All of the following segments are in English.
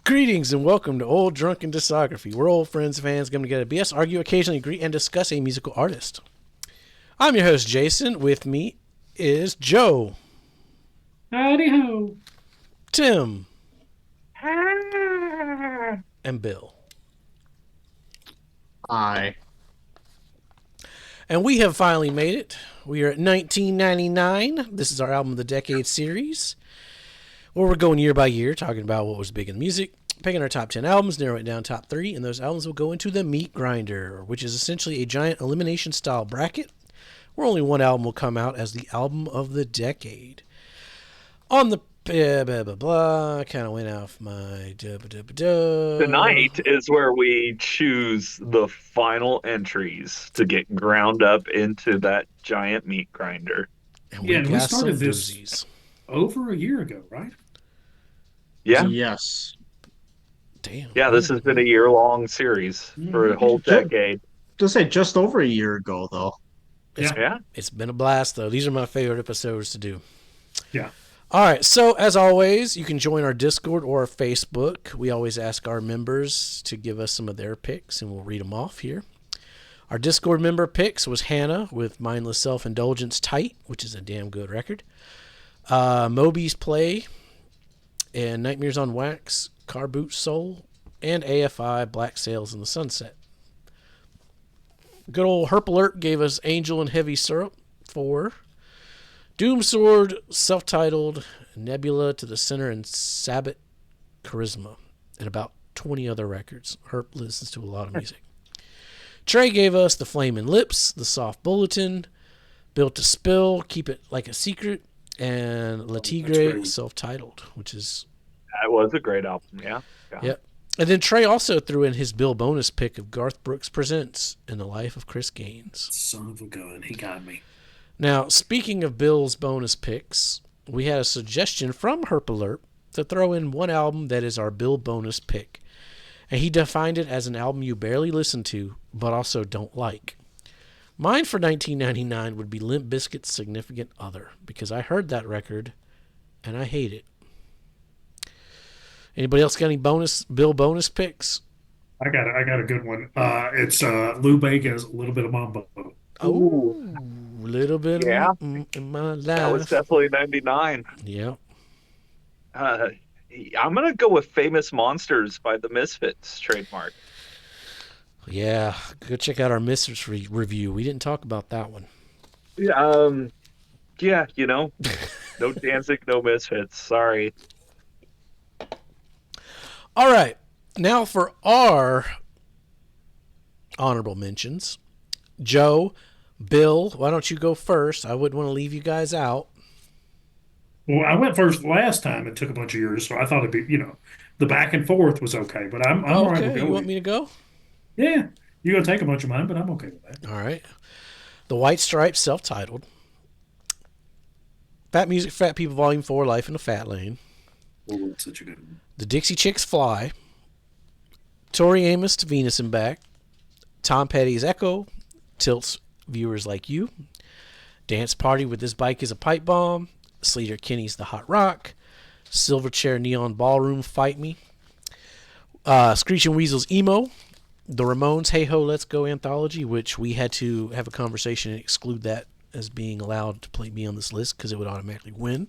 Greetings and welcome to Old Drunken Discography. We're old friends, fans, come together to BS, argue, occasionally agree, and discuss a musical artist. I'm your host, Jason. With me is Joe. Howdy ho. Tim. And Bill. Hi. And we have finally made it. We are at 1999. This is our Album of the Decade series, where we're going year by year, talking about what was big in music, picking our top 10 albums, narrowing it down top 3, and those albums will go into the meat grinder, which is essentially a giant elimination-style bracket, where only one album will come out as the Album of the Decade. On the blah, blah, blah, blah, kind of went off my Tonight is where we choose the final entries to get ground up into that giant meat grinder. And we we got started some this doozies. over a year ago, right? Yeah. Yes. Damn. Yeah, this has been a year-long series for a whole decade. Just say just over a year ago, though. Yeah. It's been a blast, though. These are my favorite episodes to do. Yeah. All right, so as always, you can join our Discord or our Facebook. We always ask our members to give us some of their picks, and we'll read them off here. Our Discord member picks was Hannah with Mindless Self-Indulgence Tight, which is a damn good record. Moby's Play and Nightmares on Wax, Car Boot Soul, and AFI Black Sails in the Sunset. Good old Herp Alert gave us Angel and Heavy Syrup for Doom Sword, Self-Titled, Nebula to the Center, and Sabbath Charisma, and about 20 other records. Herp listens to a lot of music. Trey gave us The Flamin' Lips, The Soft Bulletin, Built to Spill, Keep It Like a Secret, and La Tigre, Self-Titled, which is... That was a great album, yeah. Yep. And then Trey also threw in his Bill bonus pick of Garth Brooks Presents In the Life of Chris Gaines. Son of a gun, he got me. Now, speaking of Bill's bonus picks, we had a suggestion from Herp Alert to throw in one album that is our Bill bonus pick. And he defined it as an album you barely listen to, but also don't like. Mine for 1999 would be Limp Bizkit's Significant Other, because I heard that record, and I hate it. Anybody else got any Bill bonus picks? I got a good one. It's Lou Bega's A Little Bit of Mambo. Oh, a little bit in my life. That was definitely 99. Yeah. I'm going to go with Famous Monsters by the Misfits trademark. Yeah, go check out our Misfits review. We didn't talk about that one. Yeah, no Danzig, no Misfits. Sorry. All right, now for our honorable mentions. Joe, Bill, why don't you go first? I wouldn't want to leave you guys out. Well, I went first last time. It took a bunch of years, so I thought it'd be, the back and forth was okay. But I'm all right with You going. want me to go? Yeah, you're gonna take a bunch of mine, but I'm okay with that. All right. The White Stripes, Self-Titled. Fat Music, Fat People, Volume 4, Life in the Fat Lane. Oh, it's such a good one. The Dixie Chicks Fly. Tori Amos to Venus and Back. Tom Petty's Echo. Tilt's Viewers Like You. Dance Party with This Bike is a Pipe Bomb. Sleater Kinney's The Hot Rock. Silverchair Neon Ballroom Fight Me. Screeching Weasel's Emo. The Ramones Hey Ho Let's Go Anthology, which we had to have a conversation and exclude that as being allowed to be on this list because it would automatically win.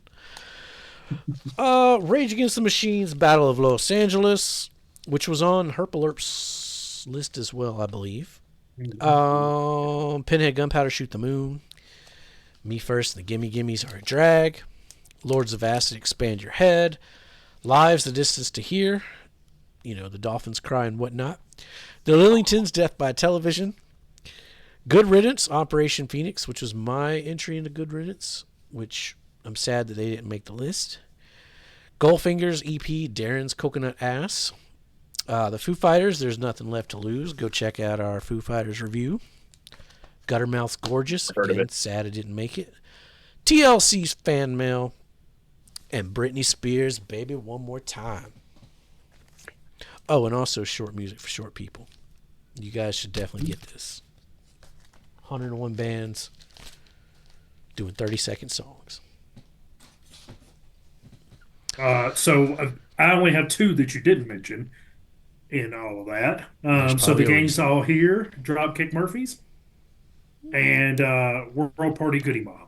Rage Against the Machine's Battle of Los Angeles, which was on Herp Alert's list as well, I believe. Pinhead Gunpowder Shoot the Moon. Me First, the Gimme Gimmes Are a Drag. Lords of Acid Expand Your Head. Lives, The Distance to Here. The Dolphins Cry and whatnot. The Lillingtons, Death by Television. Good Riddance, Operation Phoenix, which was my entry into Good Riddance, which I'm sad that they didn't make the list. Goldfinger's EP, Darren's Coconut Ass. The Foo Fighters, There's Nothing Left to Lose. Go check out our Foo Fighters review. Guttermouth's Gorgeous. Again, sad I didn't make it. TLC's Fan Mail. And Britney Spears' Baby One More Time. Oh, and also Short Music for Short People. You guys should definitely get this. 101 bands doing 30-second songs. So I only have two that you didn't mention in all of that. There's So the probably gang's all here, Dropkick Murphys, and World Party Goody Mob.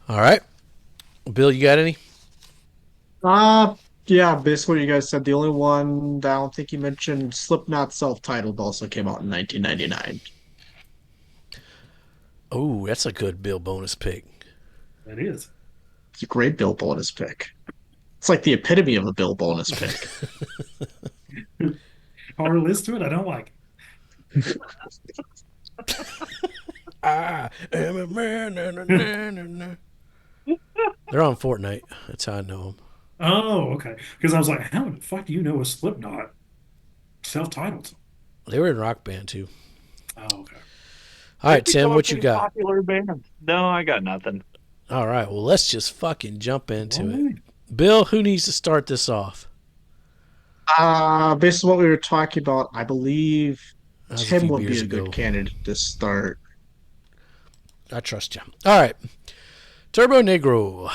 All right. Bill, you got any? Yeah, basically what you guys said. The only one that I don't think you mentioned, Slipknot self-titled, also came out in 1999. Oh, that's a good Bill bonus pick. That is. It's a great Bill bonus pick. It's like the epitome of a Bill bonus pick. Hard to listen to it. I don't like it. I am a man. They're on Fortnite. That's how I know them. Oh, okay. Because I was like, how the fuck do you know a Slipknot self-titled? They were in Rock Band too. Oh, okay. All right, Tim, what you got? Popular band. No, I got nothing. All right, well, let's just fucking jump into All right. it. Bill, who needs to start this off? Based on what we were talking about, I believe That was a Tim few would be beers a ago. good candidate to start. I trust you. All right, Turbo Negro.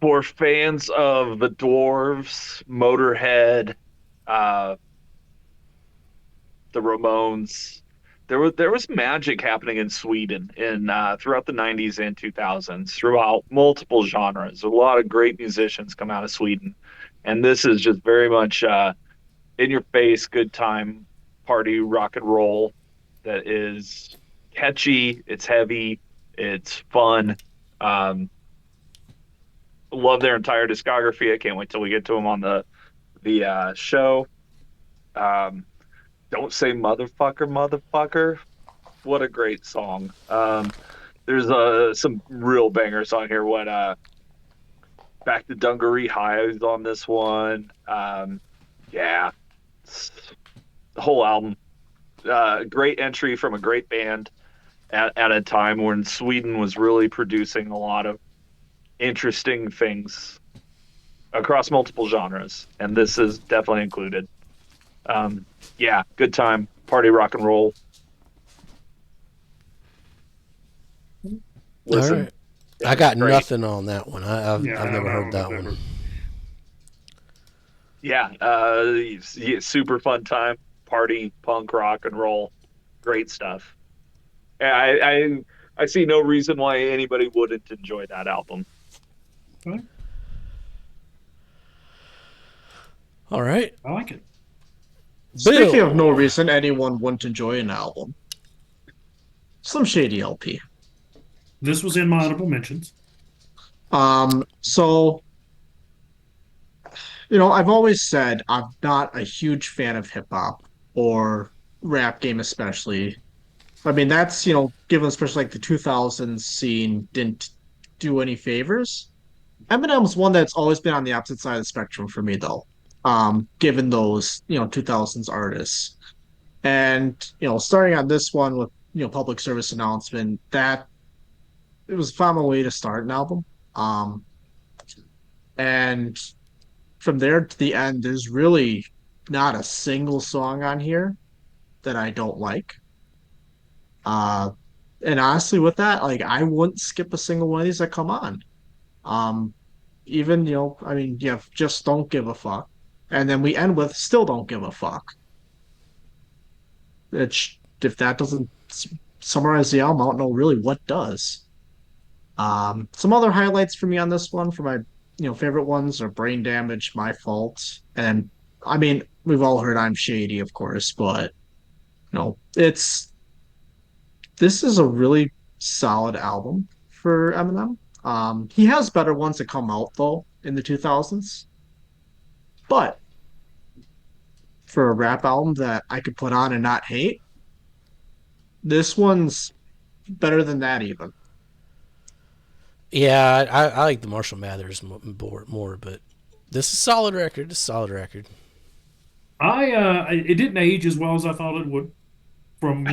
For fans of the Dwarves, Motorhead, the Ramones, there was magic happening in Sweden in throughout the 90s and 2000s, throughout multiple genres. A lot of great musicians come out of Sweden, and this is just very much in your face, good time, party rock and roll that is catchy. It's heavy. It's fun. Love their entire discography. I can't wait till we get to them on the show. Don't say motherfucker, motherfucker. What a great song. There's some real bangers on here. Back to Dungaree High is on this one. Yeah, the whole album. Great entry from a great band at a time when Sweden was really producing a lot of interesting things across multiple genres, and this is definitely included. Yeah, good time, party rock and roll. Listen, All right. I got great. nothing on that one. I've never heard that never. one. Yeah, super fun time, party, punk, rock and roll, great stuff. I see no reason why anybody wouldn't enjoy that album. Okay. All right. I like it. Speaking Bill. of no reason anyone wouldn't enjoy an album, Slim Shady LP. This was in my honorable mentions. So I've always said I'm not a huge fan of hip hop or rap game, especially. I mean, that's given especially like the 2000s scene didn't do any favors. Eminem's one that's always been on the opposite side of the spectrum for me, though. Given those 2000s artists, and starting on this one with public service announcement, that it was a fun way to start an album. And from there to the end, there's really not a single song on here that I don't like. Uh, and honestly, with that, like I wouldn't skip a single one of these that come on. Um, Even I mean, yeah, just don't give a fuck, and then we end with still don't give a fuck. If that doesn't summarize the album, I don't know really what does. Some other highlights for me on this one, for my favorite ones, are Brain Damage, My Fault, and I mean we've all heard I'm Shady, of course, but it's this is a really solid album for Eminem. He has better ones that come out though in the 2000s, but for a rap album that I could put on and not hate, this one's better than that even. Yeah, I like the Marshall Mathers more, but this is a solid record. It's a solid record. It didn't age as well as I thought it would from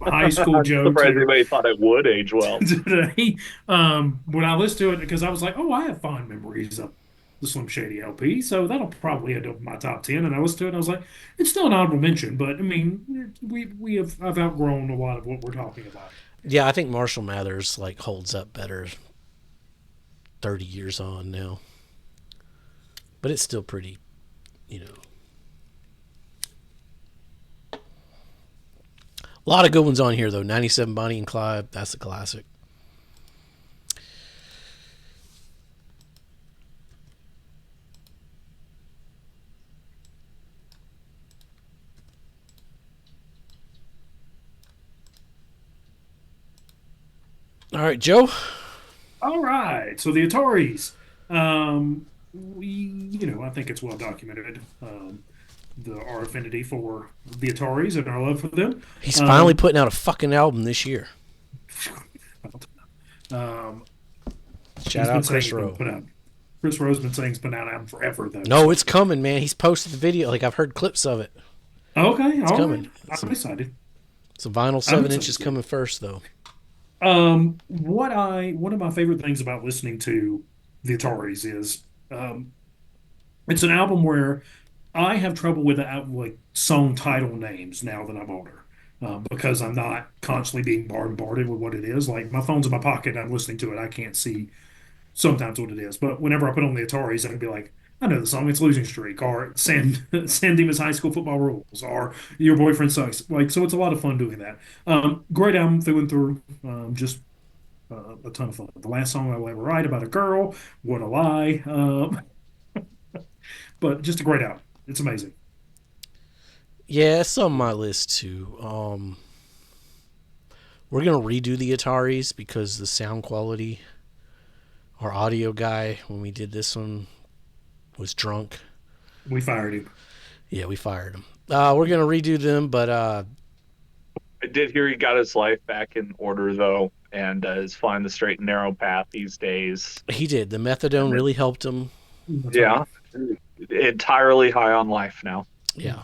high school Joe Surprised to anybody thought it would age well. today. When I listened to it, because I was like, oh, I have fond memories of the Slim Shady LP, so that'll probably end up in my top 10. And I listened to it, and I was like, it's still an honorable mention, but I mean, I've outgrown a lot of what we're talking about. Yeah, I think Marshall Mathers like holds up better 30 years on now. But it's still pretty, you know. A lot of good ones on here though. 97 Bonnie and Clyde, that's a classic. All right, Joe. All right. So the Ataris. I think it's well documented. Our affinity for the Ataris and our love for them. He's finally putting out a fucking album this year. Shout out Chris Rowe. Chris Rowe's been saying it's been out an album forever, though. No, it's coming, man. He's posted the video. Like, I've heard clips of it. Okay, it's coming. Right. I'm excited. It's a vinyl 7 inches coming first, though. One of my favorite things about listening to the Ataris is it's an album where I have trouble with like song title names now that I'm older. Because I'm not constantly being bombarded with what it is. Like my phone's in my pocket, I'm listening to it. I can't see sometimes what it is. But whenever I put on the Ataris, I can be like, I know the song. It's Losing Streak, or San Dimas High School Football Rules, or Your Boyfriend Sucks. Like, so it's a lot of fun doing that. Great album through and through. Just a ton of fun. The last song I will ever write about a girl. What a lie. But just a great album. It's amazing. Yeah, it's on my list too. We're gonna redo the Ataris because the sound quality. Our audio guy, when we did this one, was drunk. We fired him. Yeah, we fired him. We're gonna redo them, but I did hear he got his life back in order though, and is flying the straight and narrow path these days. He did. The methadone really helped him. Yeah, entirely high on life now. Yeah.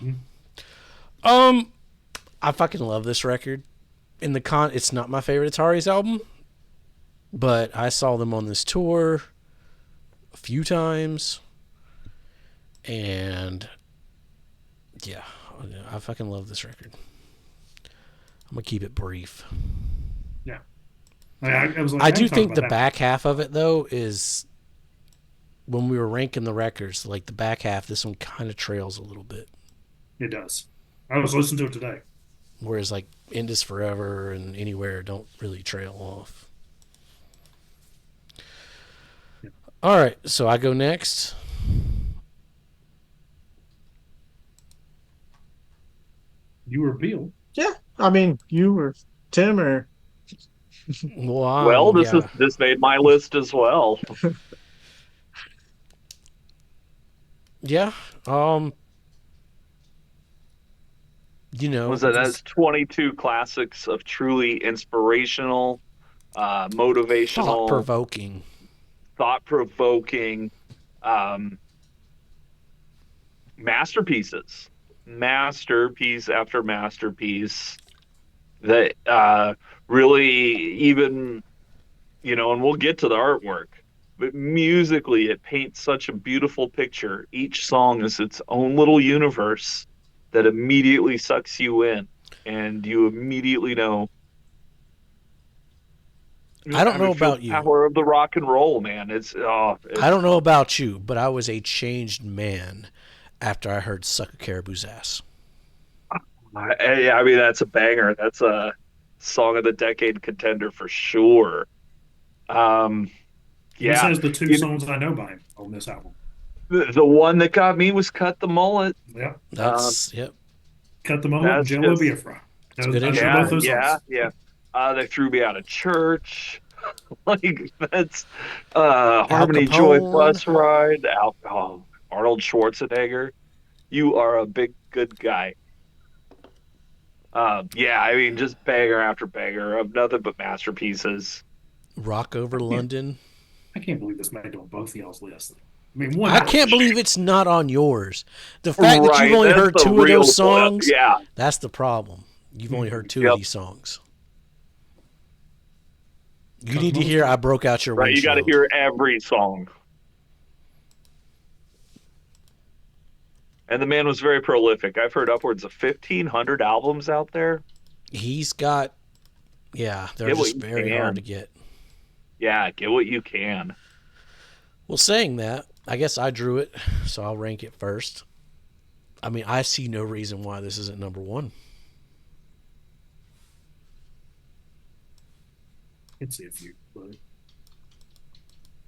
I fucking love this record. It's not my favorite Ataris album, but I saw them on this tour a few times, and yeah, I fucking love this record. I'm gonna keep it brief. Yeah, I do think the back half of it though is when we were ranking the records, like the back half, this one kind of trails a little bit. It does. I was listening to it today. Whereas like End Is Forever and Anywhere don't really trail off. Yeah. All right, so I go next. You were Bill. Yeah, I mean, you or Tim or. Well, This made my list as well. Yeah. That's 22 classics of truly inspirational, motivational, thought-provoking masterpieces. Masterpiece after masterpiece that really even, and we'll get to the artwork, but musically it paints such a beautiful picture. Each song is its own little universe that immediately sucks you in, and you immediately know. I don't know about you. Power of the rock and roll, man. It's I don't know about you, but I was a changed man after I heard "Suck a Caribou's Ass." I mean, that's a banger. That's a song of the decade contender for sure. This has the two songs I know by him on this album. The one that got me was "Cut the Mullet." Yep. Yep. "Cut the Mullet" and "Jello Biafra." Yeah. They threw me out of church. Like that's Harmony Joy Bus Ride. Arnold Schwarzenegger. You are a big good guy. I mean, just banger after banger of nothing but masterpieces. Rock Over London. I can't believe this made it on both of y'all's lists. I mean, I can't believe it's not on yours. The fact that you've only heard two of those songs, that's the problem. You've only heard two of these songs. You need to hear "I Broke Out Your Windshield." Right, you got to hear every song. And the man was very prolific. I've heard upwards of 1,500 albums out there. He's got Yeah, they're Get what just you very hard to can. get. Yeah, get what you can. Well, saying that, I guess I drew it, so I'll rank it first. I mean, I see no reason why this isn't number one. Can see a few, but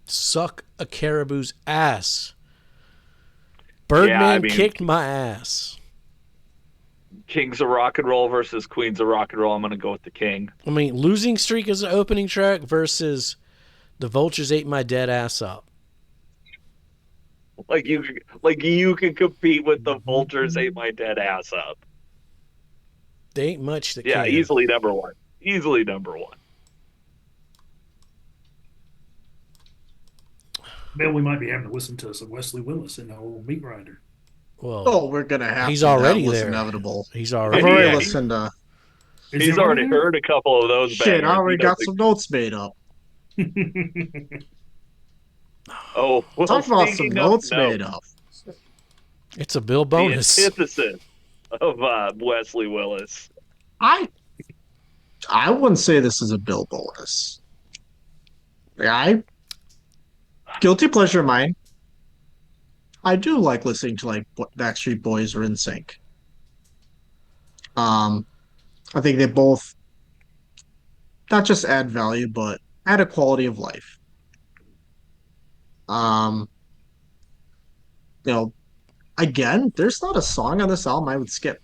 Suck a caribou's ass. Yeah, Birdman I mean, kicked my ass. Kings of Rock and Roll versus Queens of Rock and Roll. I'm going to go with the King. I mean, Losing Streak is an opening track versus The Vultures Ate My Dead Ass Up. Like you can compete with the Vultures Ate My Dead Ass Up. There ain't much that Yeah, can. easily number one. Easily number one. then we might be having to listen to some Wesley Willis in the old meat grinder. Well, Oh, we're gonna have he's to. already That was there. inevitable. He's I've already already Yeah, listened to. Is He's he already there? heard a couple of those Shit, bangers. I already He got doesn't- some notes made up. Oh, well, Talk about some speaking of notes made up. It's a Bill the bonus. antithesis of Wesley Willis. I wouldn't say this is a Bill bonus. Guilty pleasure of mine. I do like listening to like Backstreet Boys or NSYNC. I think they both not just add value, but add a quality of life. Um, you know, again, there's not a song on this album I would skip.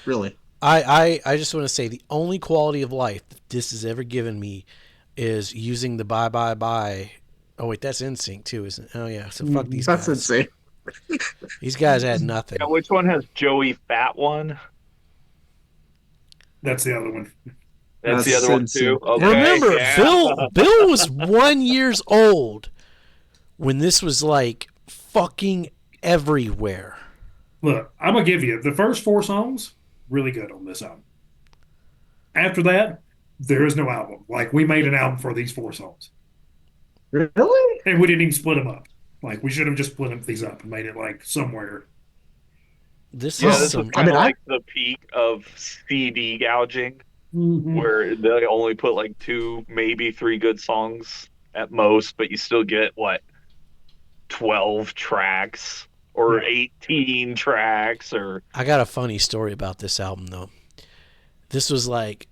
Really. I just want to say the only quality of life that this has ever given me is using the bye bye bye. Oh wait, that's NSYNC too, isn't it? Oh yeah, so fuck these That's guys. insane. These guys had nothing. Yeah, which one has Joey Fat one? That's the other one. That's the That's other one insane. too. Okay, Remember, yeah. Bill was 1 year old when this was like fucking everywhere. Look, I'm gonna give you the first 4 songs, really good on this album. After that, there is no album. Like we made an album for these 4 songs, Really? and we didn't even split them up. Like we should have just split these up and made it like somewhere. This Yeah, is this some. was kind of I mean, like the peak of CD gouging, Mm-hmm. where they only put like 2, maybe 3 good songs at most, but you still get what 12 tracks or 18 tracks or I got a funny story about this album though. This was like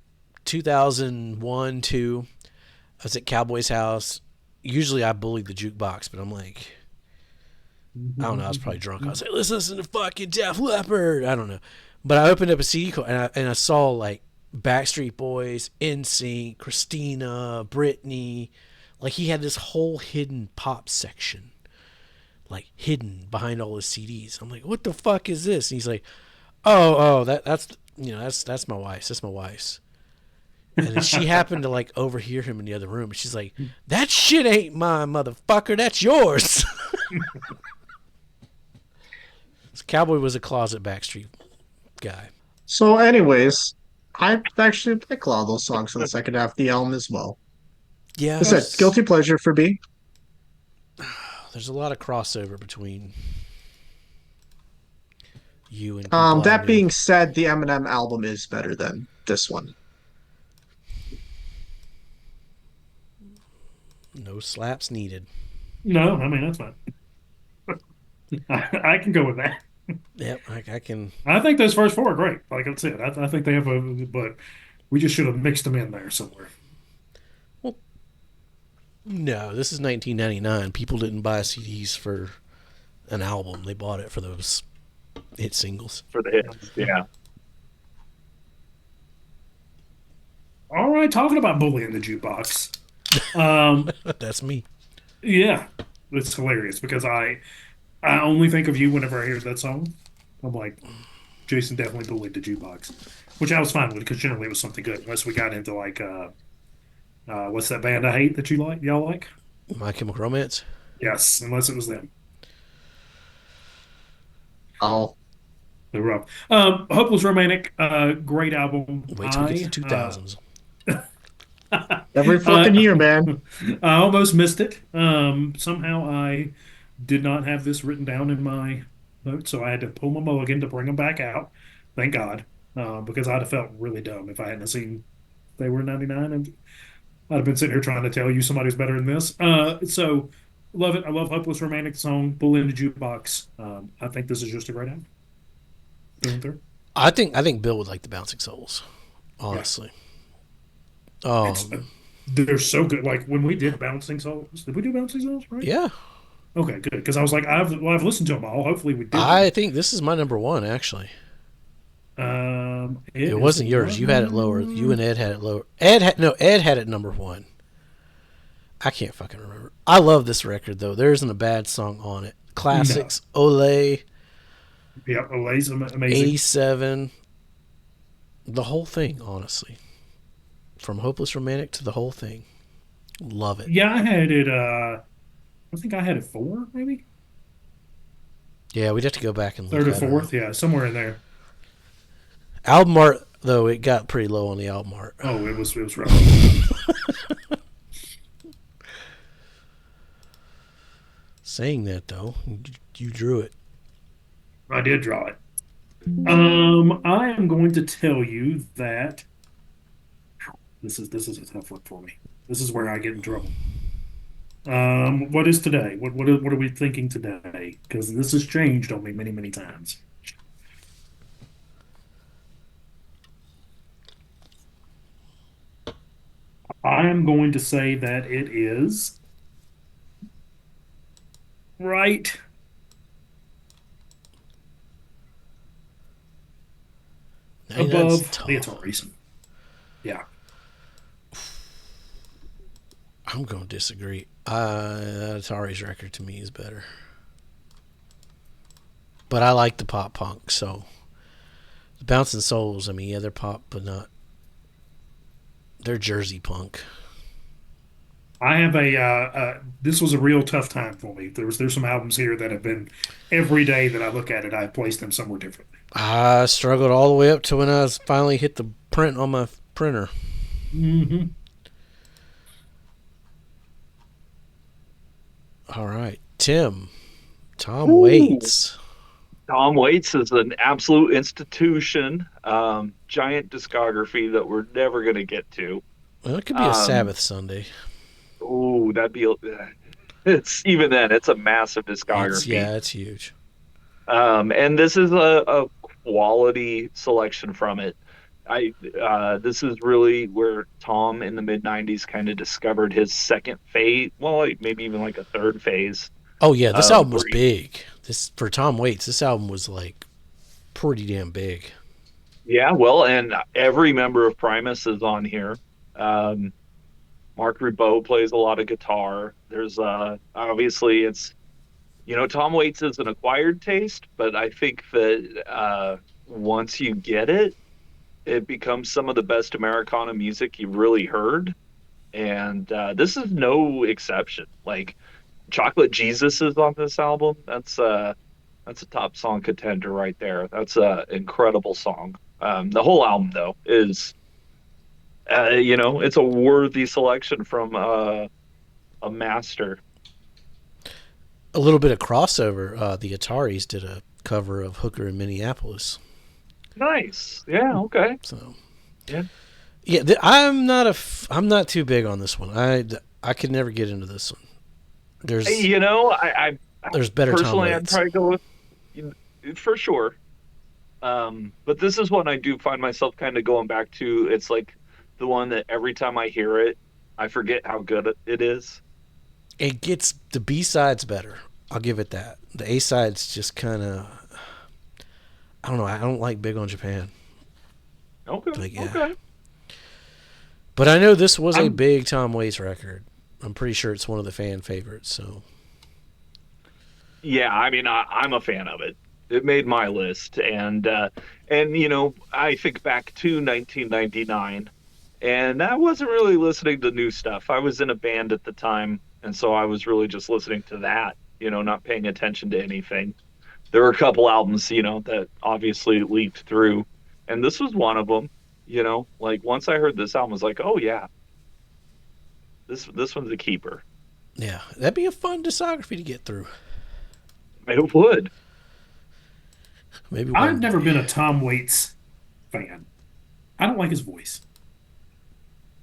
2001, 2. I was at Cowboy's house. Usually I bullied the jukebox, but I'm like, I don't know. I was probably drunk. I was like, let's listen to fucking Def Leppard. I don't know. But I opened up a CD and I saw like Backstreet Boys, NSYNC, Christina, Britney. Like he had this whole hidden pop section, like hidden behind all his CDs. I'm like, what the fuck is this? And he's like, that's my wife's. That's my wife's. And then she happened to like overhear him in the other room. And she's like, that shit ain't mine, motherfucker. That's yours. So Cowboy was a closet Backstreet guy. So, anyways, I actually like a lot of those songs for the second half of the album as well. Yeah. Is that guilty pleasure for me? There's a lot of crossover between you and people I That knew. being said, the Eminem album is better than this one. No slaps needed. No, I mean that's fine. I can go with that. Yep, I can. I think those first 4 are great. Like I said, I think they have but we just should have mixed them in there somewhere. No, this is 1999. People didn't buy CDs for an album. They bought it for those hit singles. for the hits. Yeah. All right, talking about bullying the jukebox. That's me. Yeah, it's hilarious because I only think of you whenever I hear that song. I'm like, Jason definitely bullied the jukebox, which I was fine with because generally it was something good. Unless we got into like, what's that band I hate that you like? Y'all like? My Chemical Romance. Yes, unless it was them. Oh, They were up. Hopeless Romantic, great album. Wait till we get to 2000s. every fucking year, man. I almost missed it. Somehow I did not have this written down in my notes, so I had to pull my mulligan to bring them back out. Thank God, because I'd have felt really dumb if I hadn't seen they were 99, and I'd have been sitting here trying to tell you somebody's better than this. So love it. I love Hopeless Romantic Song, Bull in the Jukebox. I think this is just a great album. Through and through. I think Bill would like the Bouncing Souls, honestly. Yeah. They're so good. Like when we did Bouncing Souls, did we do Bouncing Souls? Right? Yeah. Okay, good. Because I was like, I've listened to them all. Hopefully we did. I think this is my number one, actually. It wasn't yours. You had it lower. You and Ed had it lower. Ed had it number one. I can't fucking remember. I love this record though. There isn't a bad song on it. Classics, no. Ole. Yeah, Ole's amazing. 87. The whole thing, honestly. From Hopeless Romantic to the whole thing. Love it. Yeah, I had it, I think I had it 4, maybe? Yeah, we'd have to go back and look. Third or fourth, yeah, somewhere in there. Album art, though, it got pretty low on the album art. Oh, it was rough. Saying that, though, you drew it. I did draw it. I am going to tell you that this is a tough one for me. This is where I get in trouble. What is today? What are we thinking today? Because this has changed on me many, many times. I am going to say that it is right above the Ataris. Yeah. I'm going to disagree. Atari's record to me is better. But I like the pop punk, so the Bouncing Souls, I mean, yeah, they're pop, but not. They're Jersey punk. I have this was a real tough time for me. There's some albums here that have been, every day that I look at it, I place them somewhere differently. I struggled all the way up to when I finally hit the print on my printer. Mm-hmm. All right. Tom Waits. Tom Waits is an absolute institution. Giant discography that we're never going to get to. Well, it could be a Sabbath Sunday. Oh, that'd be. It's even then. It's a massive discography. It's huge. And this is a quality selection from it. This is really where Tom in the mid-90s kind of discovered his second phase. Well, maybe even like a third phase. Oh yeah, this album was big. This for Tom Waits. This album was like pretty damn big. Yeah, well, and every member of Primus is on here. Mark Ribot plays a lot of guitar. There's obviously it's, Tom Waits is an acquired taste, but I think that once you get it, it becomes some of the best Americana music you've really heard. And this is no exception. Like Chocolate Jesus is on this album. That's a top song contender right there. That's an incredible song. The whole album though is it's a worthy selection from a master. A little bit of crossover. The Ataris did a cover of Hooker in Minneapolis. Nice. Yeah. Okay. So. Yeah. Yeah. I'm not too big on this one. I could never get into this one. There's. There's better. Personally, Tom I'd probably go with for sure. But this is one I do find myself kind of going back to. It's like the one that every time I hear it, I forget how good it is. It gets the B-sides better. I'll give it that. The A-sides just kind of, I don't know. I don't like Big on Japan. Okay. But, yeah. Okay. But I know this was a big Tom Waits record. I'm pretty sure it's one of the fan favorites. So. Yeah, I mean, I'm a fan of it. It made my list, and I think back to 1999, and I wasn't really listening to new stuff. I was in a band at the time, and so I was really just listening to that, not paying attention to anything. There were a couple albums, that obviously leaked through, and this was one of them. Like once I heard this album, I was like, oh yeah, this one's a keeper. Yeah, that'd be a fun discography to get through. It would. Maybe I've never been a Tom Waits fan. I don't like his voice.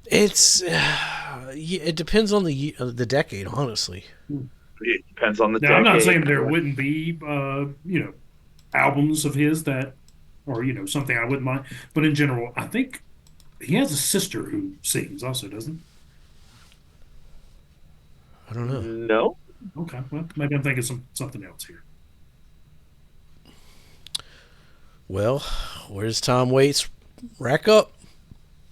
It's it depends on the decade, honestly. It depends on the Now, I'm not decade. saying there wouldn't be, albums of his that, or, something I wouldn't mind. But in general, I think he has a sister who sings also, doesn't I don't know. No. he? Okay, well, maybe I'm thinking something else here. Well, where does Tom Waits rack up?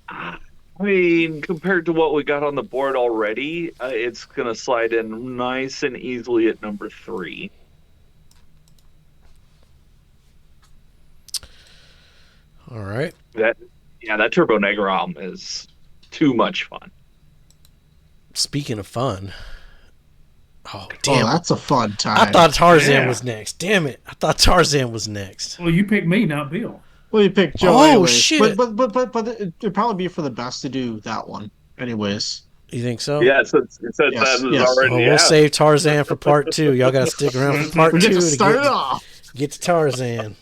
I mean, compared to what we got on the board already, it's going to slide in nice and easily at number 3. All right. That Turbo Negro album is too much fun. Speaking of fun. Oh, Oh, damn. that's a fun time. I thought Tarzan Yeah. was next. Damn it. I thought Tarzan was next. Well, you picked me, not Bill. Well, you picked Joe. Oh, anyways. shit. But it'd probably be for the best to do that one, anyways. You think so? Yeah, since Yes, that was yes. already Well, we'll out. save Tarzan for part 2. Y'all got to stick around for part We 2 get to to start it off. get to Tarzan.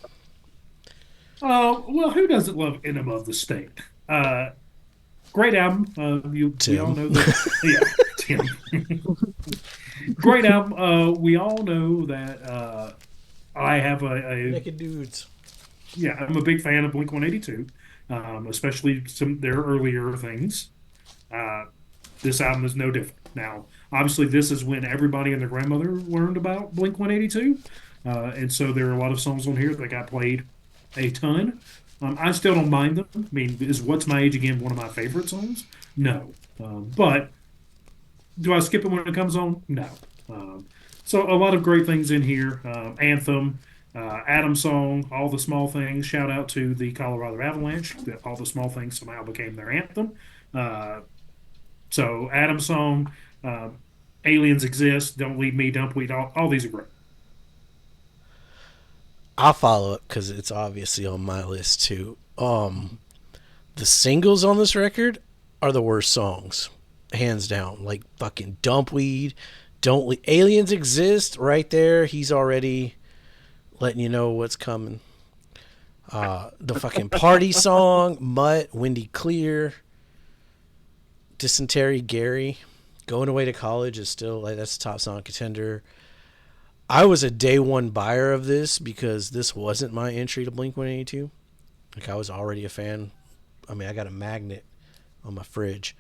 Well, who doesn't love Enema of the State? Great album. We Tim. all know that. Yeah, Tim. Great album. We all know that I have a Naked dudes. yeah. I'm a big fan of Blink-182, especially some their earlier things. This album is no different. Now, obviously, this is when everybody and their grandmother learned about Blink-182, and so there are a lot of songs on here that got played a ton. I still don't mind them. I mean, is "What's My Age Again" one of my favorite songs? No, but do I skip it when it comes on? No. So a lot of great things in here. Anthem, Adam Song, All the Small Things. Shout out to the Colorado Avalanche. That All the Small Things somehow became their anthem. So Adam Song, Aliens Exist, Don't Leave Me, Dumpweed. All these are great. I'll follow it because it's obviously on my list too. The singles on this record are the worst songs, hands down. Like fucking Dumpweed, Aliens Exist, right there. He's already letting you know what's coming. The fucking party song, Mutt, Windy Clear, Dysentery Gary, Going Away to College is still like that's the top song contender. I was a day one buyer of this because this wasn't my entry to Blink-182. Like I was already a fan. I mean, I got a magnet on my fridge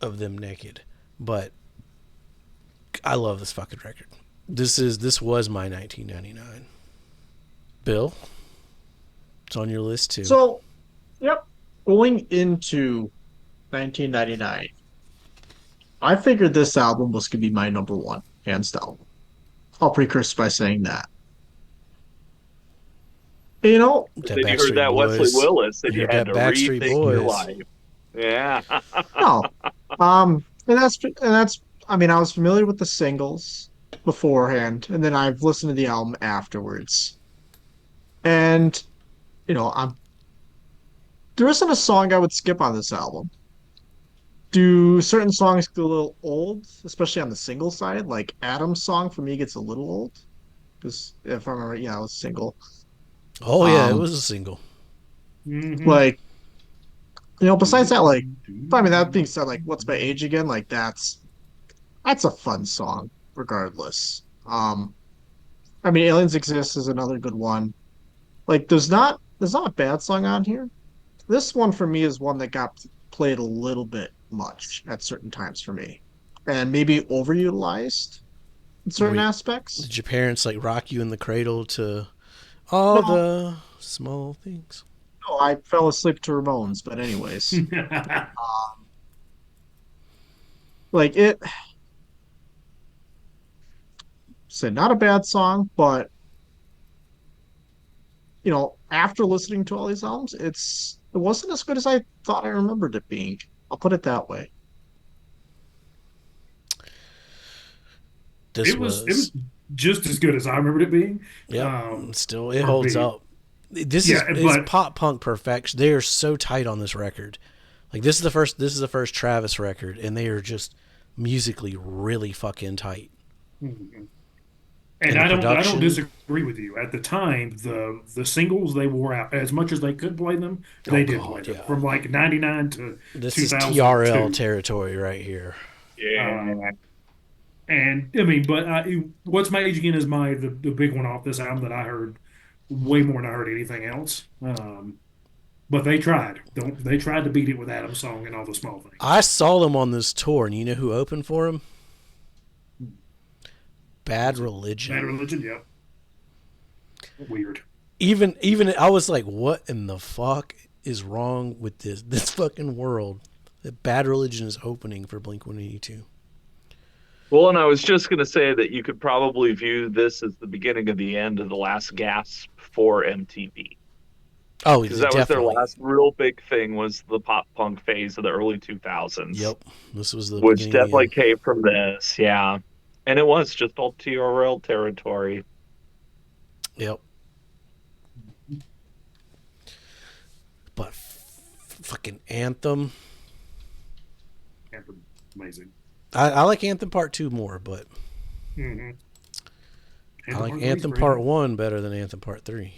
of them naked, but I love this fucking record. This was my 1999. Bill, it's on your list too. So, yep, going into 1999, I figured this album was going to be my number one, hands down. I'll precursor by saying that. You know, That Then you heard Backstreet that Boys. Wesley Willis, and You you heard had that to Backstreet rethink your Boys. life. Yeah. no. And that's. I mean, I was familiar with the singles beforehand, and then I've listened to the album afterwards. And, there isn't a song I would skip on this album. Do certain songs get a little old, especially on the single side? Like Adam's song for me gets a little old. Because if I remember, it was single. Oh yeah, it Um, was a single. Mhm. Like, besides that, like, I mean, that being said, like, What's My Age Again? Like, that's a fun song, regardless. I mean, Aliens Exist is another good one. Like, there's not a bad song on here. This one for me is one that got played a little bit much at certain times for me, and maybe overutilized in certain Wait. aspects. Did your parents like rock you in the cradle to all the small things? No, I fell asleep to Ramones, but anyways, like it. So not a bad song, but after listening to all these albums, it wasn't as good as I thought I remembered it being. I'll put it that way. This it was just as good as I remembered it being. yeah, still it holds me. up. This Yeah, is but- pop punk perfection. They are so tight on this record. Like this is the first Travis record, and they are just musically really fucking tight. Mhm. And the I don't production. disagree with you. At the time, the singles they wore out as much as they could play them, they did play God, them yeah. from like 99 to This is 2002. TRL territory right here. Yeah. And I mean, but what's my age again is the big one off this album that I heard way more than I heard anything else. But they tried. Don't they tried to beat it with Adam's song and all the small things. I saw them on this tour, and you know who opened for them? Bad Religion. Bad Religion, yep. Weird. Even I was like, what in the fuck is wrong with this fucking world? That Bad Religion is opening for Blink-182. Well, and I was just going to say that you could probably view this as the beginning of the end of the last gasp for MTV. Oh, Because that was their definitely. last real big thing, was the pop punk phase of the early 2000s. Yep, this was the Which beginning of the definitely end. came from this, yeah. And it was just all TRL territory. Yep. But fucking Anthem. Amazing. I like Anthem Part 2 more, but Mm-hmm. I like Anthem Part 1 better than Anthem Part 3.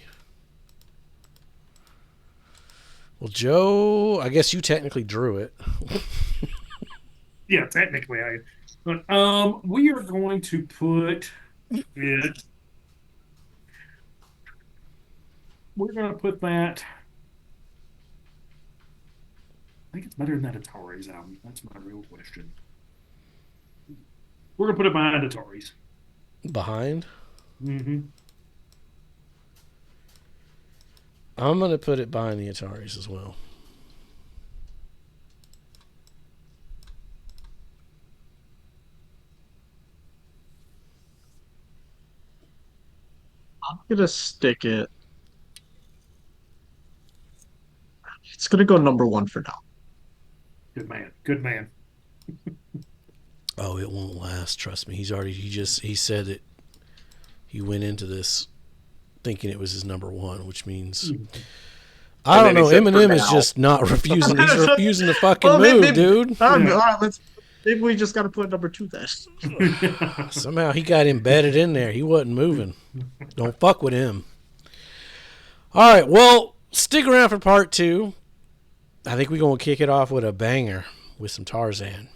Well, Joe, I guess you technically drew it. Yeah, technically, but we are going to put it. We're going to put that. I think it's better than that Atari's album. That's my real question. We're going to put it behind Atari's. Behind? Mm-hmm. I'm going to put it behind the Ataris as well. I'm gonna stick it. It's gonna go number one for now. Good man. Good man. Oh, it won't last. Trust me. He said it. He went into this thinking it was his number one, which means I don't know. Eminem is just not refusing. He's refusing to fucking move, dude. All right, maybe we just got to put number two then. Somehow he got embedded in there. He wasn't moving. Don't fuck with him. All right, well, stick around for part 2. I think we're going to kick it off with a banger with some Tarzan.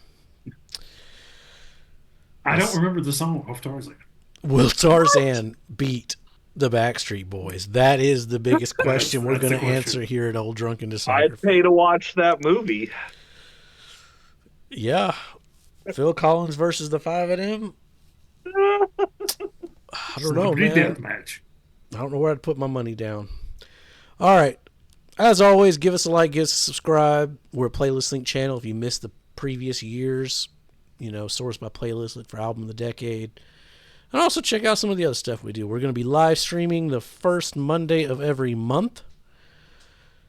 I don't remember the song of Tarzan. Will Tarzan beat the Backstreet Boys? That is the biggest question we're going to answer here at Old Drunken Disciple. I'd pay to watch that movie. Yeah. Phil Collins versus the 5 of them? I don't know, man. Death match. I don't know where I'd put my money down. All right. As always, give us a like, give us a subscribe. We're a playlist link channel. If you missed the previous years, source by playlist, look for album of the decade. And also check out some of the other stuff we do. We're going to be live streaming the first Monday of every month.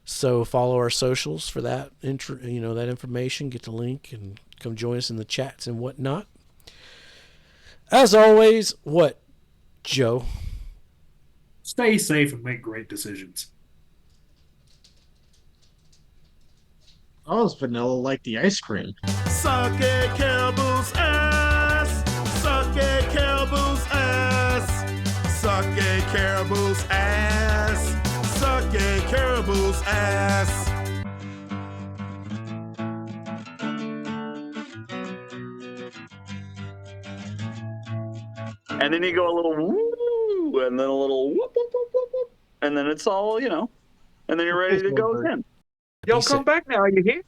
So follow our socials for that that information. Get the link and come join us in the chats and whatnot. As always, what, Joe? Stay safe and make great decisions. Oh, it's vanilla like the ice cream. Suck it, Caribou's ass. Suck it, Caribou's ass. Suck it, Caribou's ass. Suck it, Caribou's ass. And then you go a little woo, and then a little whoop, whoop, whoop, whoop, whoop, and then it's all, and then you're ready to go again. Y'all come back now, you hear?